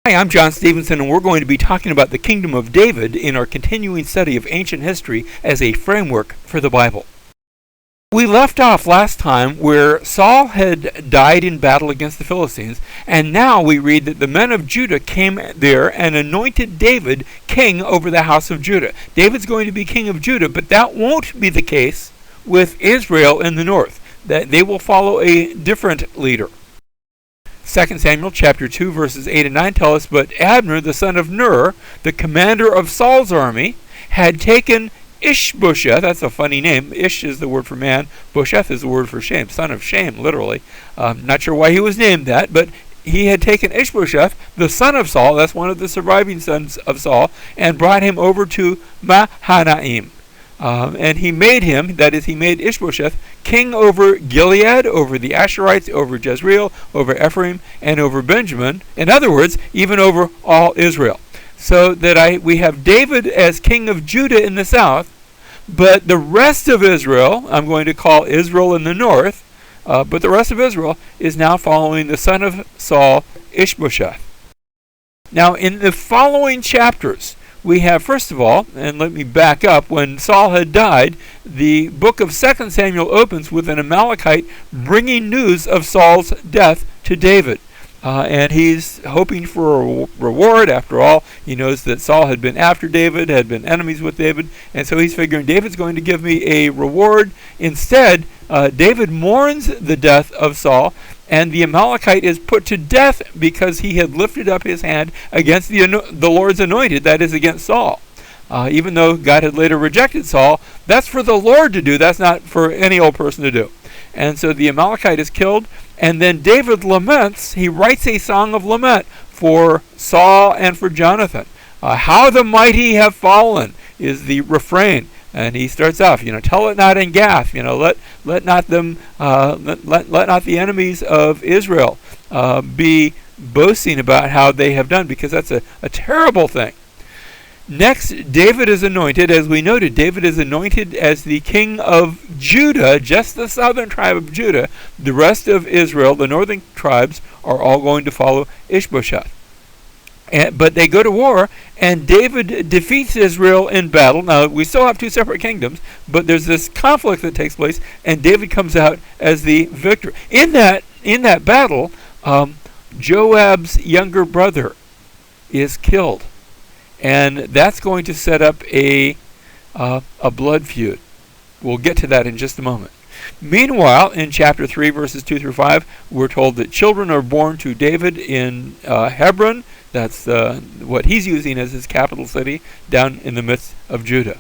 Hi, I'm John Stevenson, and we're going to be talking about the Kingdom of David in our continuing study of ancient history as a framework for the Bible. We left off last time where Saul had died in battle against the Philistines, and now we read that the men of Judah came there and anointed David king over the house of Judah. David's going to be king of Judah, but that won't be the case with Israel in the north. That they will follow a different leader. 2 Samuel chapter 2 verses 8 and 9 tell us, but Abner the son of Ner, the commander of Saul's army, had taken Ishbosheth, that's a funny name, Ish is the word for man, Bosheth is the word for shame, son of shame, literally. Not sure why he was named that, but he had taken Ishbosheth, the son of Saul, that's one of the surviving sons of Saul, and brought him over to Mahanaim. And he made him, that is, he made Ishbosheth, king over Gilead, over the Asherites, over Jezreel, over Ephraim, and over Benjamin. In other words, even over all Israel. So that we have David as king of Judah in the south, but the rest of Israel, I'm going to call Israel in the north, but the rest of Israel is now following the son of Saul, Ishbosheth. Now, in the following chapters, we have, first of all, and let me back up, when Saul had died, the book of 2 Samuel opens with an Amalekite bringing news of Saul's death to David. And he's hoping for a reward. After all, he knows that Saul had been after David, had been enemies with David, and so he's figuring David's going to give me a reward. Instead, David mourns the death of Saul, and the Amalekite is put to death because he had lifted up his hand against the Lord's anointed, that is, against Saul. Even though God had later rejected Saul, that's for the Lord to do, that's not for any old person to do. And so the Amalekite is killed, and then David laments, he writes a song of lament for Saul and for Jonathan. How the mighty have fallen is the refrain. And he starts off, tell it not in Gath, let not them, let not the enemies of Israel be boasting about how they have done, because that's a terrible thing. Next, David is anointed. As we noted, David is anointed as the king of Judah, just the southern tribe of Judah. The rest of Israel, the northern tribes, are all going to follow Ishbosheth. But they go to war, and David defeats Israel in battle. Now, we still have two separate kingdoms, but there's this conflict that takes place, and David comes out as the victor. In that battle, Joab's younger brother is killed, and that's going to set up a blood feud. We'll get to that in just a moment. Meanwhile, in chapter 3, verses 2 through 5, we're told that children are born to David in Hebron. That's what he's using as his capital city down in the midst of Judah.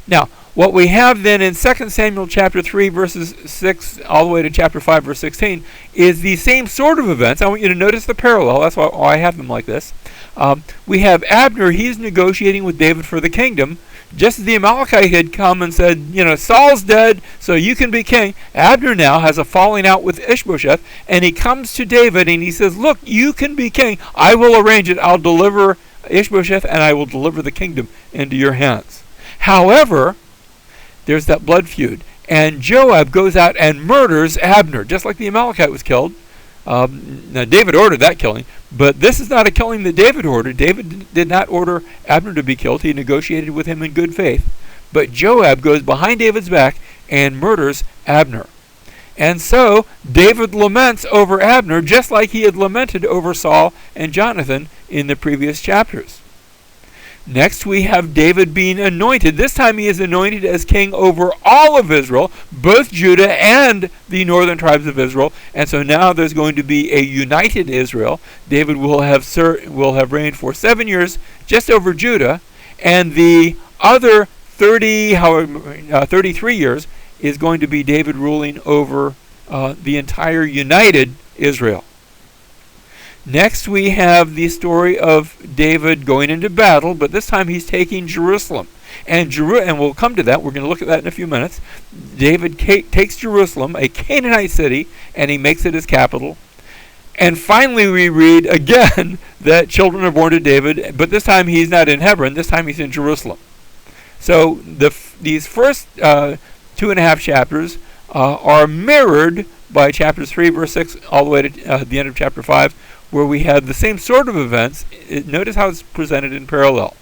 Now, what we have then in 2 Samuel chapter 3, verses 6 all the way to chapter 5, verse 16, is the same sort of events. I want you to notice the parallel. That's why I have them like this. We have Abner. He's negotiating with David for the kingdom. Just as the Amalekite had come and said, Saul's dead, so you can be king, Abner now has a falling out with Ishbosheth, and he comes to David and he says, look, you can be king. I will arrange it. I'll deliver Ishbosheth, and I will deliver the kingdom into your hands. However, there's that blood feud, and Joab goes out and murders Abner, just like the Amalekite was killed. Now, David ordered that killing, but this is not a killing that David ordered. David did not order Abner to be killed. He negotiated with him in good faith. But Joab goes behind David's back and murders Abner. And so David laments over Abner just like he had lamented over Saul and Jonathan in the previous chapters. Next, we have David being anointed. This time he is anointed as king over all of Israel, both Judah and the northern tribes of Israel. And so now there's going to be a united Israel. David will have reigned for 7 years just over Judah, and the other 33 years is going to be David ruling over the entire united Israel. Next, we have the story of David going into battle, but this time he's taking Jerusalem. And we'll come to that. We're going to look at that in a few minutes. David takes Jerusalem, a Canaanite city, and he makes it his capital. And finally, we read again that children are born to David, but this time he's not in Hebron. This time he's in Jerusalem. So these first 2.5 chapters are mirrored by chapters 3, verse 6, all the way to the end of chapter 5, where we have the same sort of events. Notice how it's presented in parallel.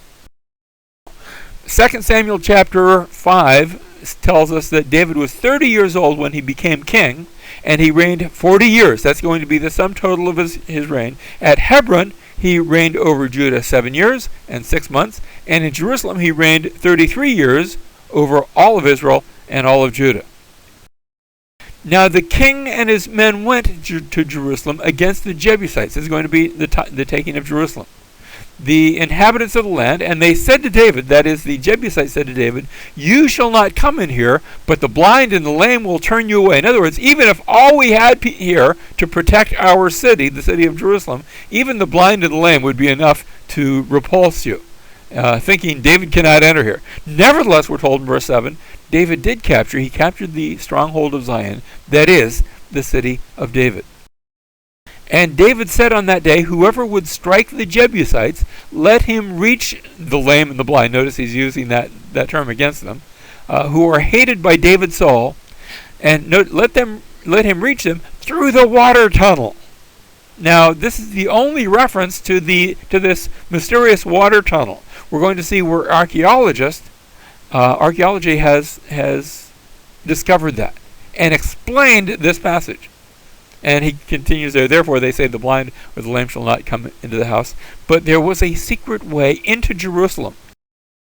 2 Samuel chapter 5 tells us that David was 30 years old when he became king, and he reigned 40 years. That's going to be the sum total of his reign. At Hebron, he reigned over Judah 7 years and 6 months, and in Jerusalem he reigned 33 years over all of Israel and all of Judah. Now the king and his men went to Jerusalem against the Jebusites. This is going to be the taking of Jerusalem. The inhabitants of the land, and they said to David, that is, the Jebusites said to David, "You shall not come in here, but the blind and the lame will turn you away." In other words, even if all we had here to protect our city, the city of Jerusalem, even the blind and the lame would be enough to repulse you, thinking David cannot enter here. Nevertheless, we're told in verse 7, David did capture. He captured the stronghold of Zion, that is, the city of David. And David said on that day, "Whoever would strike the Jebusites, let him reach the lame and the blind." Notice he's using that term against them, who are hated by David's soul, and let him reach them through the water tunnel. Now, this is the only reference to this mysterious water tunnel. We're going to see where archaeology has discovered that and explained this passage. And he continues there, "Therefore they say the blind or the lame shall not come into the house. But there was a secret way into Jerusalem."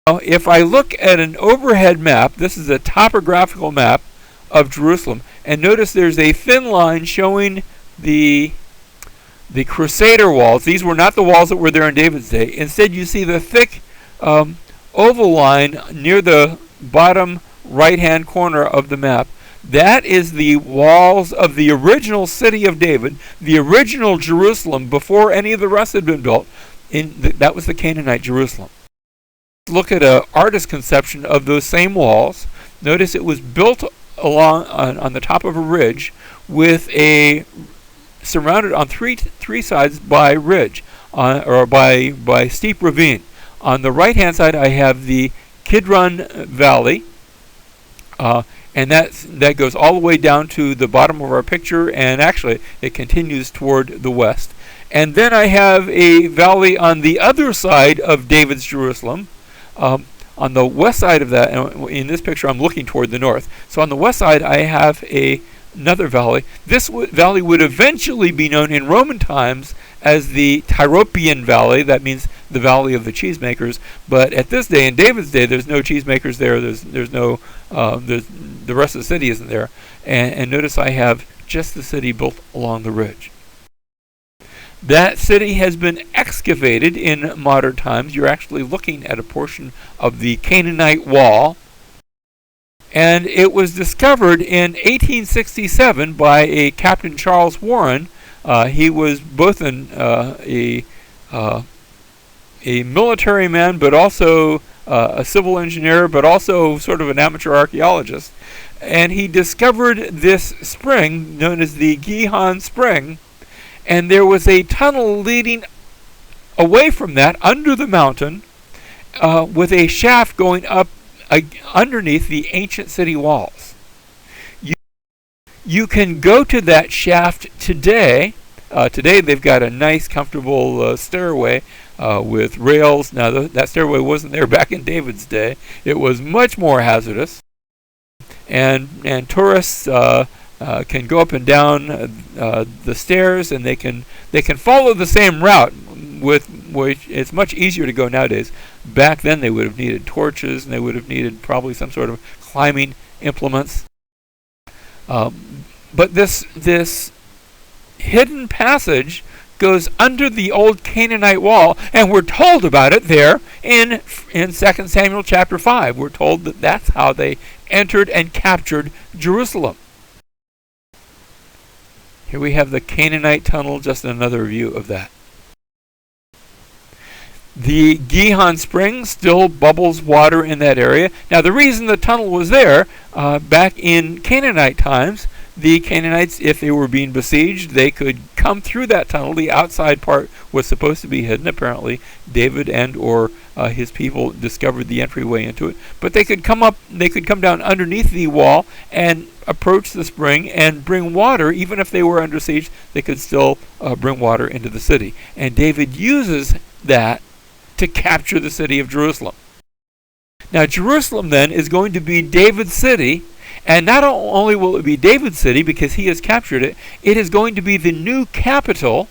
Now, if I look at an overhead map, this is a topographical map of Jerusalem, and notice there's a thin line showing the Crusader walls. These were not the walls that were there in David's day. Instead, you see the thick oval line near the bottom right-hand corner of the map. That is the walls of the original city of David, the original Jerusalem, before any of the rest had been built. That was the Canaanite Jerusalem. Look at an artist's conception of those same walls. Notice it was built along on the top of a ridge, with surrounded on three sides by ridge, or by steep ravine. On the right-hand side, I have the Kidron Valley. And that goes all the way down to the bottom of our picture, and actually it continues toward the west. And then I have a valley on the other side of David's Jerusalem. On the west side of that, and in this picture I'm looking toward the north. So on the west side I have another valley. This valley would eventually be known in Roman times as the Tyropian Valley. That means the Valley of the Cheesemakers. But at this day, in David's day, there's no cheesemakers there. The rest of the city isn't there. And notice I have just the city built along the ridge. That city has been excavated in modern times. You're actually looking at a portion of the Canaanite wall. And it was discovered in 1867 by a Captain Charles Warren. He was both a military man, but also a civil engineer, but also sort of an amateur archaeologist. And he discovered this spring known as the Gihon Spring, and there was a tunnel leading away from that under the mountain, with a shaft going up underneath the ancient city walls. You can go to that shaft today. Today they've got a nice, comfortable stairway with rails. Now that stairway wasn't there back in David's day. It was much more hazardous, and tourists can go up and down the stairs, and they can follow the same route, with which it's much easier to go nowadays. Back then they would have needed torches, and they would have needed probably some sort of climbing implements. But this hidden passage goes under the old Canaanite wall, and we're told about it there in 2 Samuel chapter 5. We're told that that's how they entered and captured Jerusalem. Here we have the Canaanite tunnel, just another view of that. The Gihon Spring still bubbles water in that area. Now the reason the tunnel was there, back in Canaanite times, the Canaanites, if they were being besieged, they could come through that tunnel. The outside part was supposed to be hidden. Apparently, David and or his people discovered the entryway into it. But they could come up. They could come down underneath the wall and approach the spring and bring water. Even if they were under siege, they could still bring water into the city. And David uses that to capture the city of Jerusalem. Now, Jerusalem then is going to be David's city. And not only will it be David's city because he has captured it, it is going to be the new capital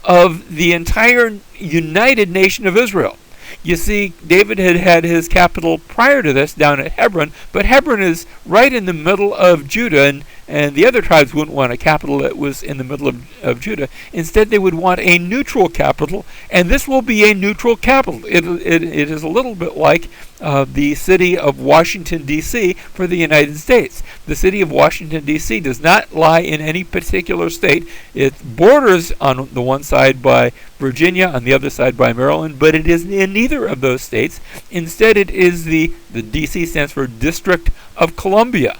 of the entire united nation of Israel. You see, David had had his capital prior to this down at Hebron, but Hebron is right in the middle of Judah, and the other tribes wouldn't want a capital that was in the middle of Judah. Instead, they would want a neutral capital, and this will be a neutral capital. It is a little bit like the city of Washington, D.C. for the United States. The city of Washington, D.C. does not lie in any particular state. It borders on the one side by Virginia, on the other side by Maryland, but it is in neither of those states. Instead, it is the D.C. stands for District of Columbia.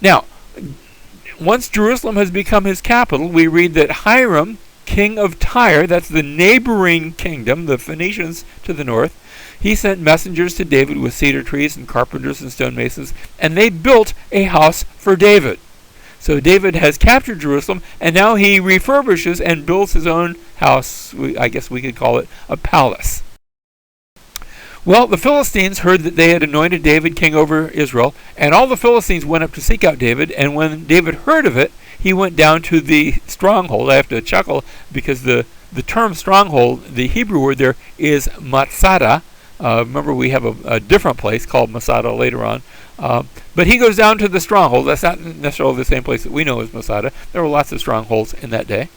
Now, once Jerusalem has become his capital, we read that Hiram, king of Tyre, that's the neighboring kingdom, the Phoenicians to the north, he sent messengers to David with cedar trees and carpenters and stonemasons, and they built a house for David. So David has captured Jerusalem, and now he refurbishes and builds his own house. I guess we could call it a palace. Well, the Philistines heard that they had anointed David king over Israel, and all the Philistines went up to seek out David, and when David heard of it, he went down to the stronghold. I have to chuckle because the term stronghold, the Hebrew word there is Masada. Remember, we have a different place called Masada later on. But he goes down to the stronghold. That's not necessarily the same place that we know as Masada. There were lots of strongholds in that day.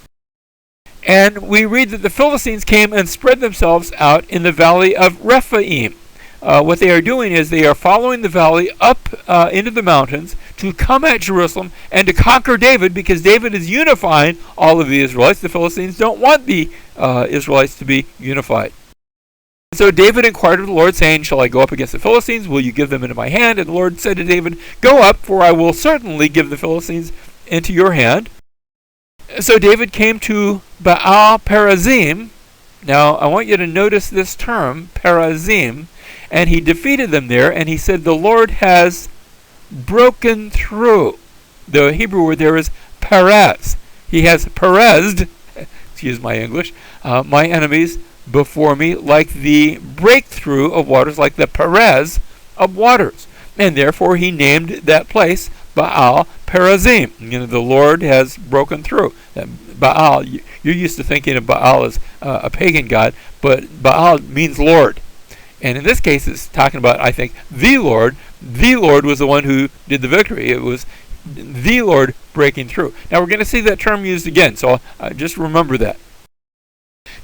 And we read that the Philistines came and spread themselves out in the valley of Rephaim. What they are doing is they are following the valley up into the mountains to come at Jerusalem and to conquer David, because David is unifying all of the Israelites. The Philistines don't want the Israelites to be unified. So David inquired of the Lord, saying, "Shall I go up against the Philistines? Will you give them into my hand?" And the Lord said to David, "Go up, for I will certainly give the Philistines into your hand." So David came to Baal Perazim. Now, I want you to notice this term, Perazim. And he defeated them there, and he said, "The Lord has broken through." The Hebrew word there is Perez. He has perezed, excuse my English, my enemies before me, like the breakthrough of waters, like the Perez of waters. And therefore he named that place Baal Perazim. The Lord has broken through. Baal, you're used to thinking of Baal as a pagan god, but Baal means Lord. And in this case, it's talking about, I think, the Lord. The Lord was the one who did the victory. It was the Lord breaking through. Now, we're going to see that term used again, so just remember that.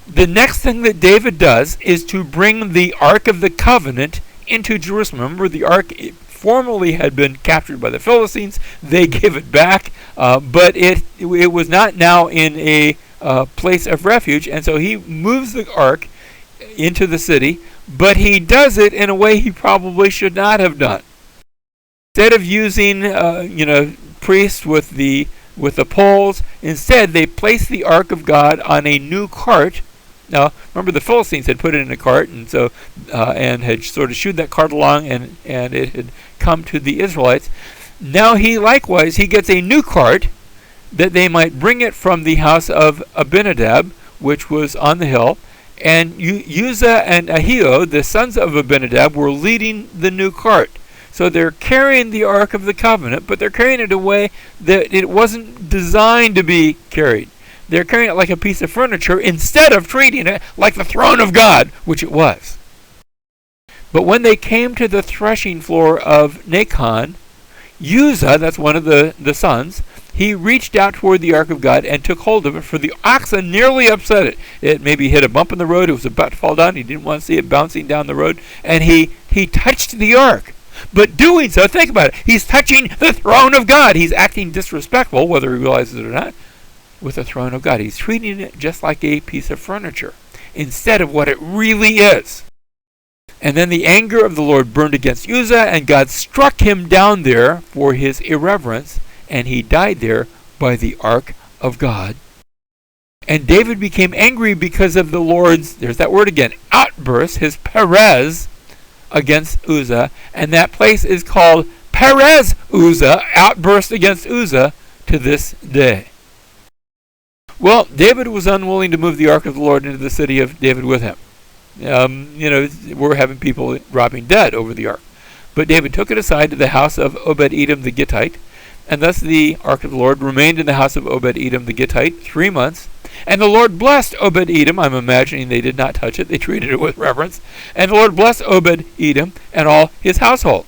The next thing that David does is to bring the Ark of the Covenant into Jerusalem. Remember, the Ark formerly had been captured by the Philistines. They gave it back, but it was not now in a place of refuge, and so he moves the Ark into the city, but he does it in a way he probably should not have done. Instead of using, priests with the poles, instead they placed the Ark of God on a new cart. Now, remember, the Philistines had put it in a cart, and so and had sort of shooed that cart along, and it had come to the Israelites. Now he gets a new cart that they might bring it from the house of Abinadab, which was on the hill. And Uzzah and Ahio, the sons of Abinadab, were leading the new cart. So they're carrying the Ark of the Covenant, but they're carrying it in a way that it wasn't designed to be carried. They're carrying it like a piece of furniture instead of treating it like the throne of God, which it was. But when they came to the threshing floor of Nachon, Uzzah, that's one of the sons, he reached out toward the Ark of God and took hold of it, for the oxen nearly upset it. It maybe hit a bump in the road. It was about to fall down. He didn't want to see it bouncing down the road. And he touched the Ark. But doing so, think about it, he's touching the throne of God. He's acting disrespectful, whether he realizes it or not, with the throne of God. He's treating it just like a piece of furniture instead of what it really is. And then the anger of the Lord burned against Uzzah, and God struck him down there for his irreverence, and he died there by the Ark of God And David became angry because of the Lord's, there's that word again, outburst, his Perez, against Uzzah. And that place is called Perez Uzzah, outburst against Uzzah, to this day. Well, David was unwilling to move the ark of the Lord into the city of David with him. We're having people dropping dead over the ark. But David took it aside to the house of Obed-Edom the Gittite, and thus the ark of the Lord remained in the house of Obed-Edom the Gittite 3 months. And the Lord blessed Obed-Edom. I'm imagining they did not touch it. They treated it with reverence. And the Lord blessed Obed-Edom and all his household.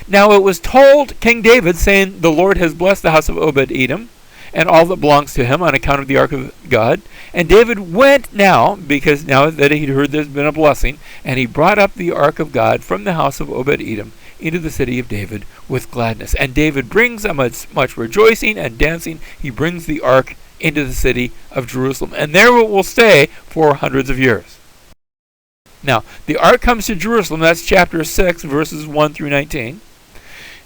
Now it was told King David, saying, the Lord has blessed the house of Obed-Edom and all that belongs to him on account of the ark of God. And David went now, because now that he'd heard there's been a blessing, and he brought up the ark of God from the house of Obed-Edom into the city of David with gladness. And David brings amidst much rejoicing and dancing, he brings the ark into the city of Jerusalem. And there it will stay for hundreds of years. Now, the ark comes to Jerusalem. That's chapter 6, verses 1 through 19.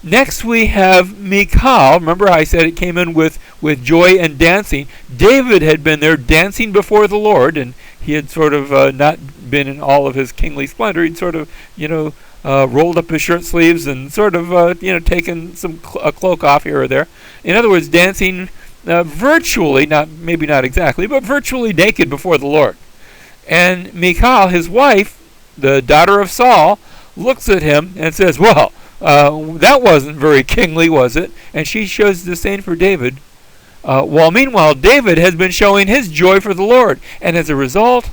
Next we have Michal. Remember I said it came in with joy and dancing. David had been there dancing before the Lord, and he had sort of not been in all of his kingly splendor. He'd sort of, rolled up his shirt sleeves and sort of, taken a cloak off here or there. In other words, dancing virtually, maybe not exactly, but virtually naked before the Lord. And Michal, his wife, the daughter of Saul, looks at him and says, well, that wasn't very kingly, was it? And she shows disdain for David. While meanwhile, David has been showing his joy for the Lord. And as a result,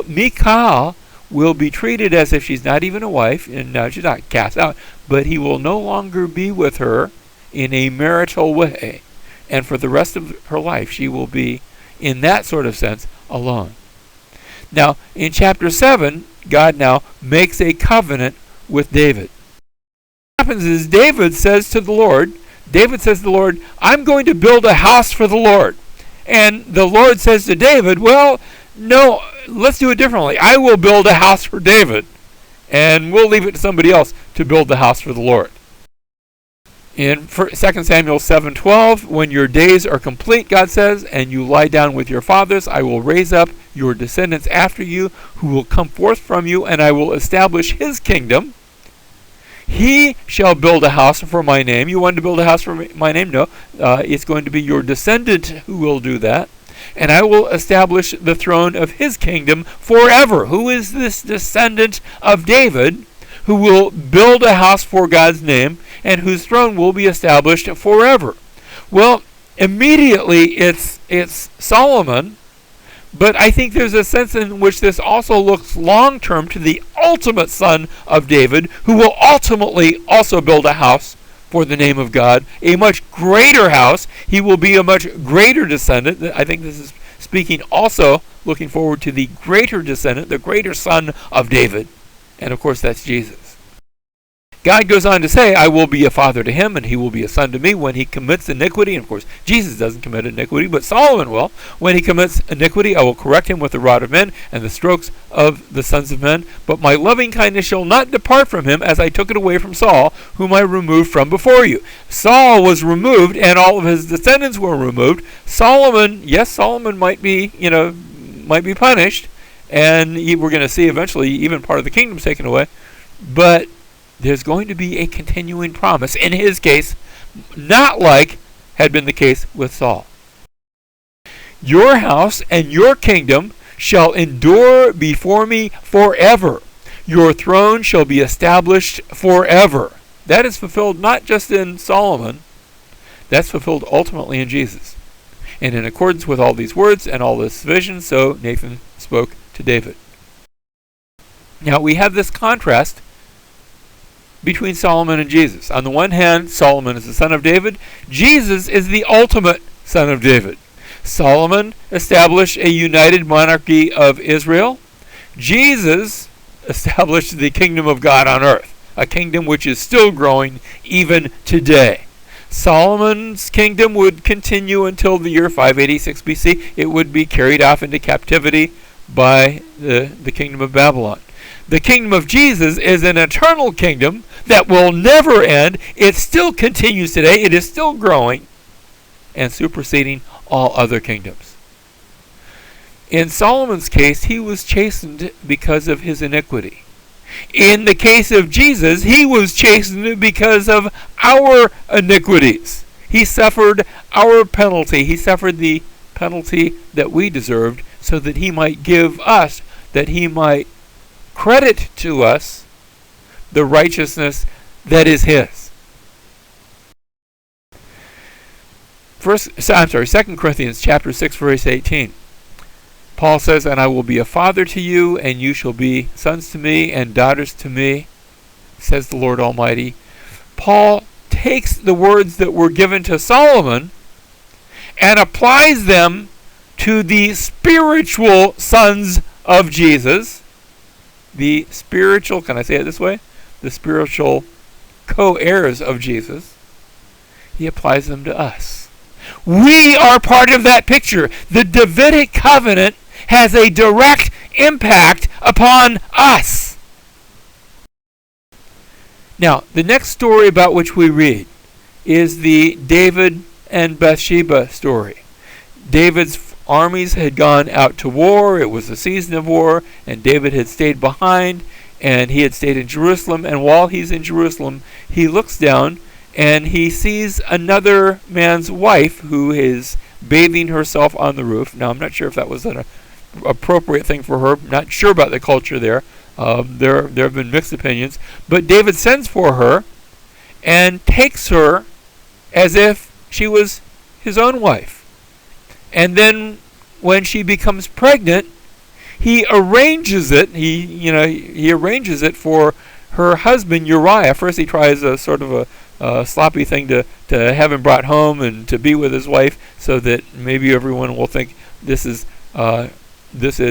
Michal will be treated as if she's not even a wife, and now she's not cast out, but he will no longer be with her in a marital way. And for the rest of her life, she will be, in that sort of sense, alone. Now, in chapter 7, God now makes a covenant with David. What happens is David says to the Lord, I'm going to build a house for the Lord. And the Lord says to David, well, no, let's do it differently. I will build a house for David, and we'll leave it to somebody else to build the house for the Lord. In 2 Samuel 7:12, when your days are complete, God says, and you lie down with your fathers, I will raise up your descendants after you, who will come forth from you, and I will establish his kingdom. He shall build a house for my name. You wanted to build a house for my name? No. It's going to be your descendant who will do that. And I will establish the throne of his kingdom forever. Who is this descendant of David who will build a house for God's name and whose throne will be established forever? Well, immediately it's Solomon, but I think there's a sense in which this also looks long-term to the ultimate son of David, who will ultimately also build a house for the name of God, a much greater house. He will be a much greater descendant. I think this is speaking also, looking forward to the greater descendant, the greater son of David. And of course, that's Jesus. God goes on to say, I will be a father to him, and he will be a son to me when he commits iniquity. And of course, Jesus doesn't commit iniquity, but Solomon will. When he commits iniquity, I will correct him with the rod of men and the strokes of the sons of men. But my loving kindness shall not depart from him, as I took it away from Saul, whom I removed from before you. Saul was removed, and all of his descendants were removed. Solomon might be punished, and we're going to see eventually even part of the kingdom taken away. But there's going to be a continuing promise, in his case, not like had been the case with Saul. Your house and your kingdom shall endure before me forever. Your throne shall be established forever. That is fulfilled not just in Solomon, that's fulfilled ultimately in Jesus. And in accordance with all these words and all this vision, so Nathan spoke to David. Now we have this contrast between Solomon and Jesus. On the one hand, Solomon is the son of David. Jesus is the ultimate son of David. Solomon established a united monarchy of Israel. Jesus established the kingdom of God on earth, a kingdom which is still growing even today. Solomon's kingdom would continue until the year 586 BC. It would be carried off into captivity by the kingdom of Babylon. The kingdom of Jesus is an eternal kingdom that will never end. It still continues today. It is still growing and superseding all other kingdoms. In Solomon's case, he was chastened because of his iniquity. In the case of Jesus, he was chastened because of our iniquities. He suffered our penalty. He suffered the penalty that we deserved so that he might give us, that he might credit to us the righteousness that is his. 2 Corinthians chapter 6, verse 18. Paul says, "And I will be a father to you, and you shall be sons to me and daughters to me, says the Lord Almighty." Paul takes the words that were given to Solomon and applies them to the spiritual sons of Jesus, the spiritual, can I say it this way? The spiritual co-heirs of Jesus. He applies them to us. We are part of that picture. The Davidic Covenant has a direct impact upon us. Now, the next story about which we read is the David and Bathsheba story. David's armies had gone out to war. It was the season of war, and David had stayed behind, and he had stayed in Jerusalem. And while he's in Jerusalem, he looks down and he sees another man's wife who is bathing herself on the roof. Now, I'm not sure if that was an appropriate thing for her. Not sure about the culture there. There have been mixed opinions. But David sends for her and takes her as if she was his own wife. And then when she becomes pregnant, he arranges it. He arranges it for her husband Uriah. First, he tries a sort of a sloppy thing to have him brought home and to be with his wife, so that maybe everyone will think this is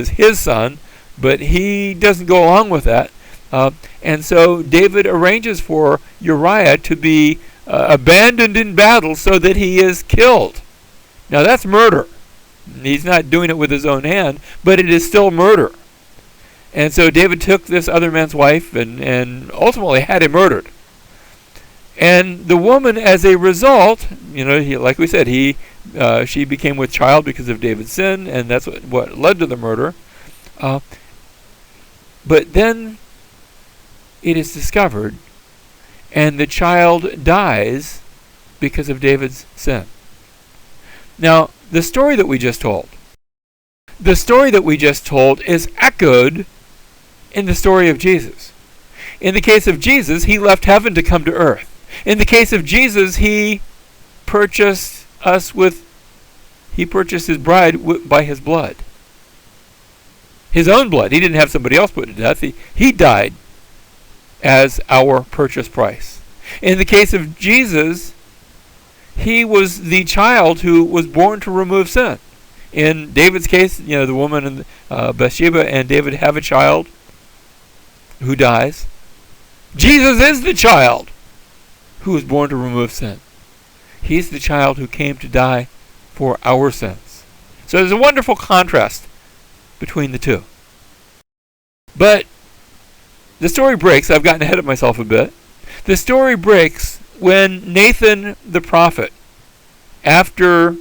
his son. But he doesn't go along with that, and so David arranges for Uriah to be abandoned in battle so that he is killed. Now that's murder. He's not doing it with his own hand, but it is still murder. And so David took this other man's wife and ultimately had him murdered. And the woman, as a result, like we said, she became with child because of David's sin, and that's what led to the murder. But then it is discovered, and the child dies because of David's sin. Now, the story that we just told is echoed in the story of Jesus. In the case of Jesus, he left heaven to come to earth. In the case of Jesus, he purchased his bride by his blood. His own blood. He didn't have somebody else put to death. He died as our purchase price. In the case of Jesus, he was the child who was born to remove sin. In David's case, the woman and Bathsheba and David have a child who dies. Jesus is the child who was born to remove sin. He's the child who came to die for our sins. So there's a wonderful contrast between the two. But the story breaks. I've gotten ahead of myself a bit. The story breaks when Nathan the prophet, after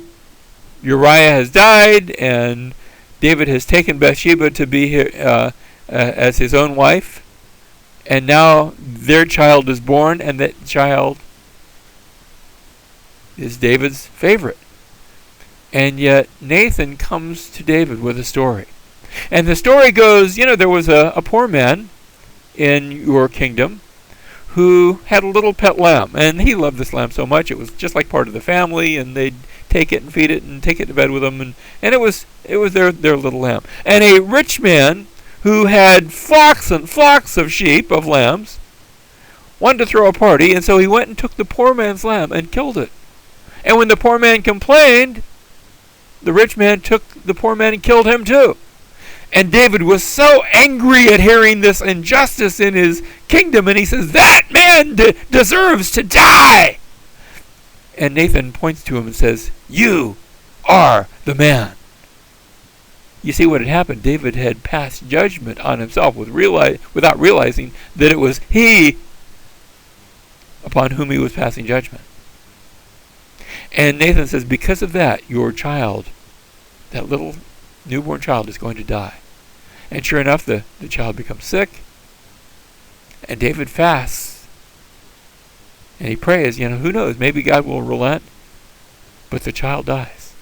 Uriah has died and David has taken Bathsheba to be as his own wife, and now their child is born, and that child is David's favorite. And yet Nathan comes to David with a story. And the story goes, there was a poor man in your kingdom who had a little pet lamb. And he loved this lamb so much, it was just like part of the family, and they'd take it and feed it and take it to bed with them. And it was their little lamb. And a rich man who had flocks and flocks of sheep, of lambs, wanted to throw a party, and so he went and took the poor man's lamb and killed it. And when the poor man complained, the rich man took the poor man and killed him too. And David was so angry at hearing this injustice in his kingdom, and he says, "That man deserves to die." And Nathan points to him and says, "You are the man." You see what had happened? David had passed judgment on himself without realizing that it was he upon whom he was passing judgment. And Nathan says, because of that, your child, that little newborn child is going to die. And sure enough, the child becomes sick, and David fasts, and he prays. Who knows, maybe God will relent, but the child dies.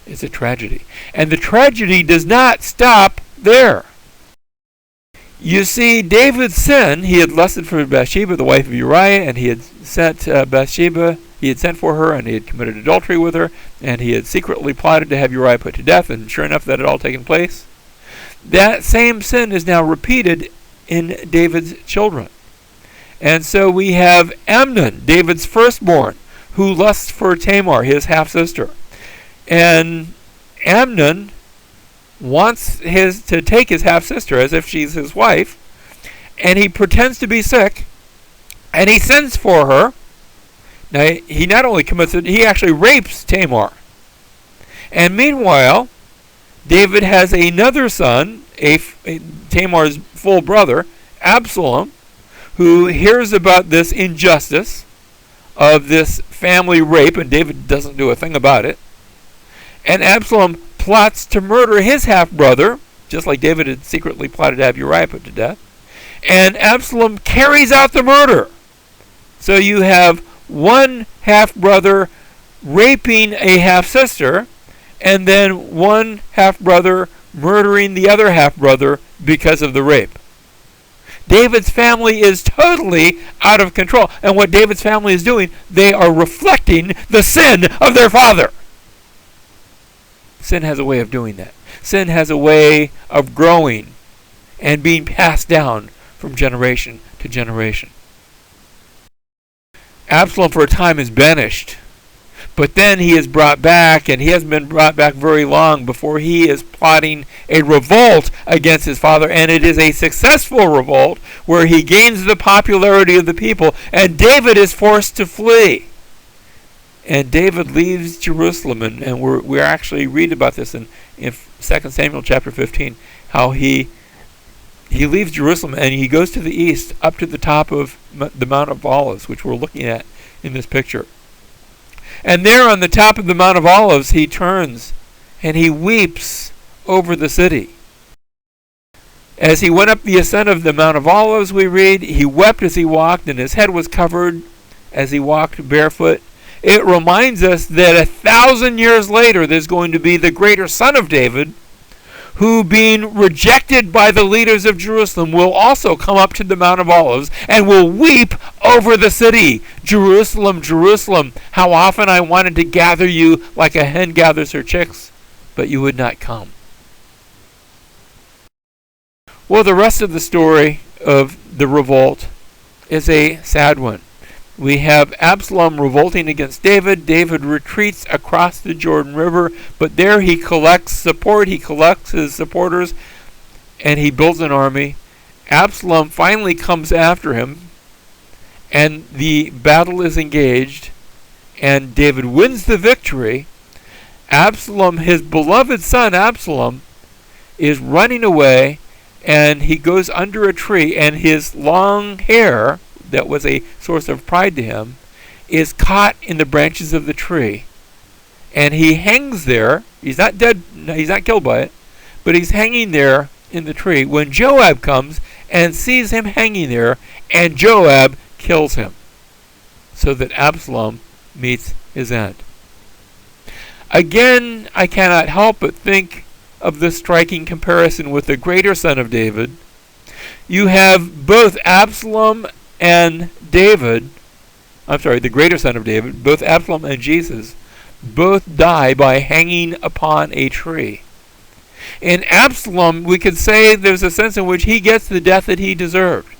It's a tragedy. And the tragedy does not stop there. You see, David's sin, he had lusted for Bathsheba, the wife of Uriah, and he had sent Bathsheba, he had sent for her, and he had committed adultery with her, and he had secretly plotted to have Uriah put to death, and sure enough, that had all taken place. That same sin is now repeated in David's children. And so we have Amnon, David's firstborn, who lusts for Tamar, his half-sister. And Amnon wants to take his half-sister as if she's his wife, and he pretends to be sick, and he sends for her. Now, he not only commits it, he actually rapes Tamar. And meanwhile, David has another son, Tamar's full brother, Absalom, who hears about this injustice of this family rape, and David doesn't do a thing about it. And Absalom plots to murder his half-brother, just like David had secretly plotted to have Uriah put to death. And Absalom carries out the murder. So you have one half-brother raping a half-sister, and then one half-brother murdering the other half-brother because of the rape. David's family is totally out of control. And what David's family is doing, they are reflecting the sin of their father. Sin has a way of doing that. Sin has a way of growing and being passed down from generation to generation. Absalom for a time is banished, but then he is brought back, and he hasn't been brought back very long before he is plotting a revolt against his father, and it is a successful revolt where he gains the popularity of the people, and David is forced to flee. And David leaves Jerusalem, and we actually read about this in 2 Samuel chapter 15, how he leaves Jerusalem and he goes to the east, up to the top of the Mount of Olives, which we're looking at in this picture. And there on the top of the Mount of Olives, he turns and he weeps over the city. As he went up the ascent of the Mount of Olives, we read, he wept as he walked, and his head was covered as he walked barefoot. It reminds us that 1,000 years later, there's going to be the greater son of David, who, being rejected by the leaders of Jerusalem, will also come up to the Mount of Olives and will weep over the city. Jerusalem, Jerusalem, how often I wanted to gather you like a hen gathers her chicks, but you would not come. Well, the rest of the story of the revolt is a sad one. We have Absalom revolting against David. David retreats across the Jordan River, but there he collects support. He collects his supporters, and he builds an army. Absalom finally comes after him, and the battle is engaged, and David wins the victory. Absalom, his beloved son Absalom, is running away, and he goes under a tree, and his long hair, that was a source of pride to him, is caught in the branches of the tree. And he hangs there. He's not dead, he's not killed by it, but he's hanging there in the tree when Joab comes and sees him hanging there, and Joab kills him, so that Absalom meets his end. Again, I cannot help but think of the striking comparison with the greater son of David. You have both Absalom and David, the greater son of David, both Absalom and Jesus, both die by hanging upon a tree. In Absalom, we could say there's a sense in which he gets the death that he deserved,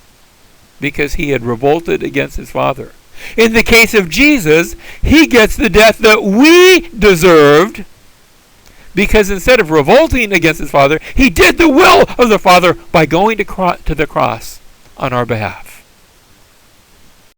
because he had revolted against his father. In the case of Jesus, he gets the death that we deserved, because instead of revolting against his father, he did the will of the Father by going to the cross on our behalf.